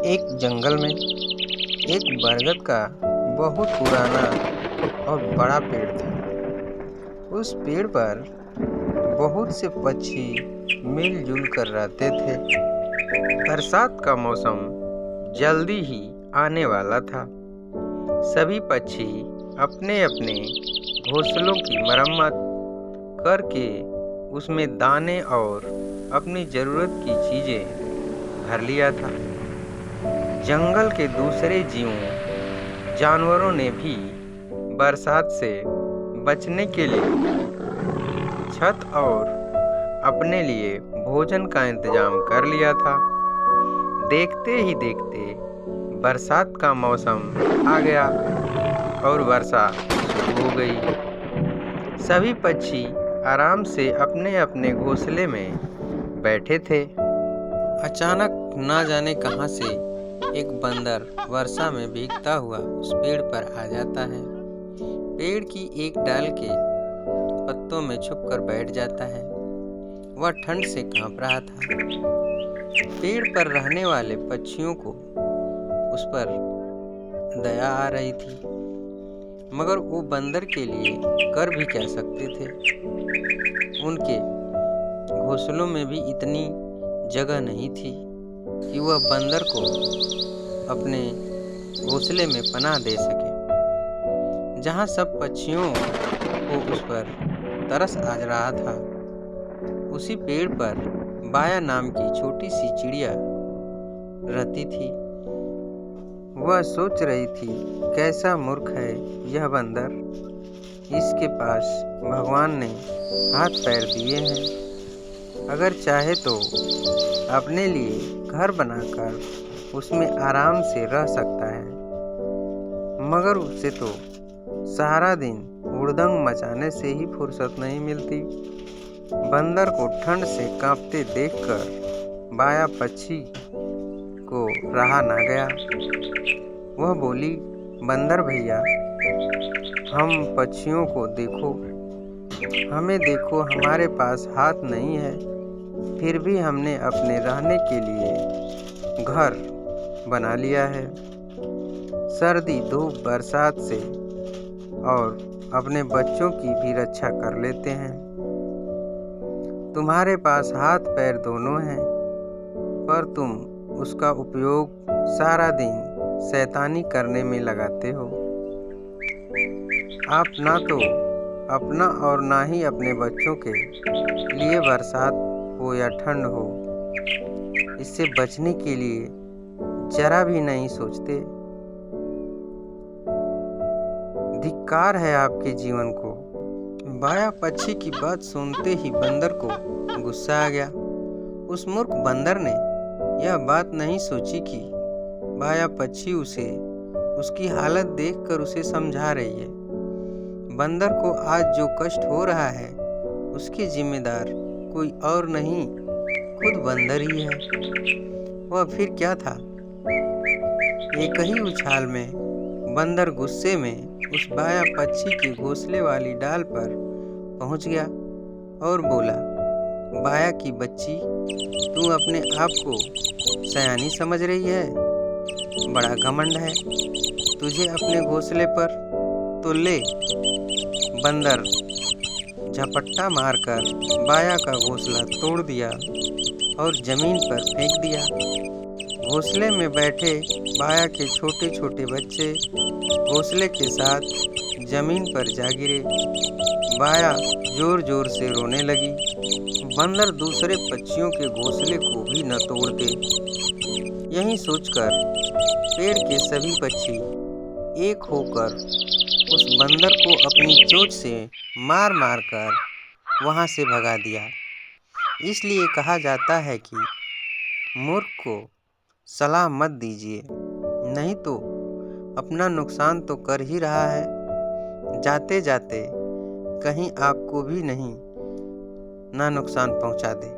एक जंगल में एक बरगद का बहुत पुराना और बड़ा पेड़ था। उस पेड़ पर बहुत से पक्षी मिलजुल कर रहते थे। बरसात का मौसम जल्दी ही आने वाला था। सभी पक्षी अपने अपने घोंसलों की मरम्मत करके उसमें दाने और अपनी ज़रूरत की चीज़ें भर लिया था। जंगल के दूसरे जानवरों ने भी बरसात से बचने के लिए छत और अपने लिए भोजन का इंतजाम कर लिया था। देखते ही देखते बरसात का मौसम आ गया और वर्षा शुरू हो गई। सभी पक्षी आराम से अपने अपने घोंसले में बैठे थे। अचानक ना जाने कहां से एक बंदर वर्षा में भीगता हुआ उस पेड़ पर आ जाता है। पेड़ की एक डाल के पत्तों में छुपकर बैठ जाता है। वह ठंड से कांप रहा था। पेड़ पर रहने वाले पक्षियों को उस पर दया आ रही थी, मगर वो बंदर के लिए कर भी क्या सकते थे। उनके घोंसलों में भी इतनी जगह नहीं थी कि वह बंदर को अपने घोंसले में पनाह दे सके। जहाँ सब पक्षियों को उस पर तरस आ रहा था, उसी पेड़ पर बाया नाम की छोटी सी चिड़िया रहती थी। वह सोच रही थी, कैसा मूर्ख है यह बंदर। इसके पास भगवान ने हाथ पैर दिए हैं। अगर चाहे तो अपने लिए घर बनाकर उसमें आराम से रह सकता है, मगर उसे तो सारा दिन हुड़दंग मचाने से ही फुर्सत नहीं मिलती। बंदर को ठंड से कांपते देखकर बाया पक्षी को रहा ना गया। वह बोली, बंदर भैया, हम पक्षियों को देखो, हमें देखो, हमारे पास हाथ नहीं है, फिर भी हमने अपने रहने के लिए घर बना लिया है। सर्दी, धूप, बरसात से और अपने बच्चों की भी रक्षा कर लेते हैं। तुम्हारे पास हाथ पैर दोनों हैं, पर तुम उसका उपयोग सारा दिन शैतानी करने में लगाते हो। आप ना तो अपना और ना ही अपने बच्चों के लिए बरसात हो या ठंड हो, इससे बचने के लिए जरा भी नहीं सोचते। धिक्कार है आपके जीवन को। बाया पक्षी की बात सुनते ही बंदर को गुस्सा आ गया। उस मूर्ख बंदर ने यह बात नहीं सोची कि बाया पक्षी उसे उसकी हालत देखकर उसे समझा रही है। बंदर को आज जो कष्ट हो रहा है, उसके जिम्मेदार कोई और नहीं, खुद बंदर ही है। वह फिर क्या था, एक ही उछाल में बंदर गुस्से में उस बाया पक्षी के घोंसले वाली डाल पर पहुंच गया और बोला, बाया की बच्ची, तू अपने आप को सयानी समझ रही है? बड़ा घमंड है तुझे अपने घोंसले पर, तो ले। बंदर झपट्टा मारकर बाया का घोंसला तोड़ दिया और जमीन पर फेंक दिया। घोंसले में बैठे बाया के छोटे छोटे बच्चे घोंसले के साथ जमीन पर जा गिरे। बाया जोर जोर से रोने लगी। बंदर दूसरे पक्षियों के घोंसले को भी न तोड़ दे। यही सोचकर पेड़ के सभी पक्षी एक होकर उस बंदर को अपनी चोंच से मार मार कर वहाँ से भगा दिया। इसलिए कहा जाता है कि मूर्ख को सलाह मत दीजिए, नहीं तो अपना नुकसान तो कर ही रहा है। जाते जाते कहीं आपको भी नहीं ना नुकसान पहुंचा दे।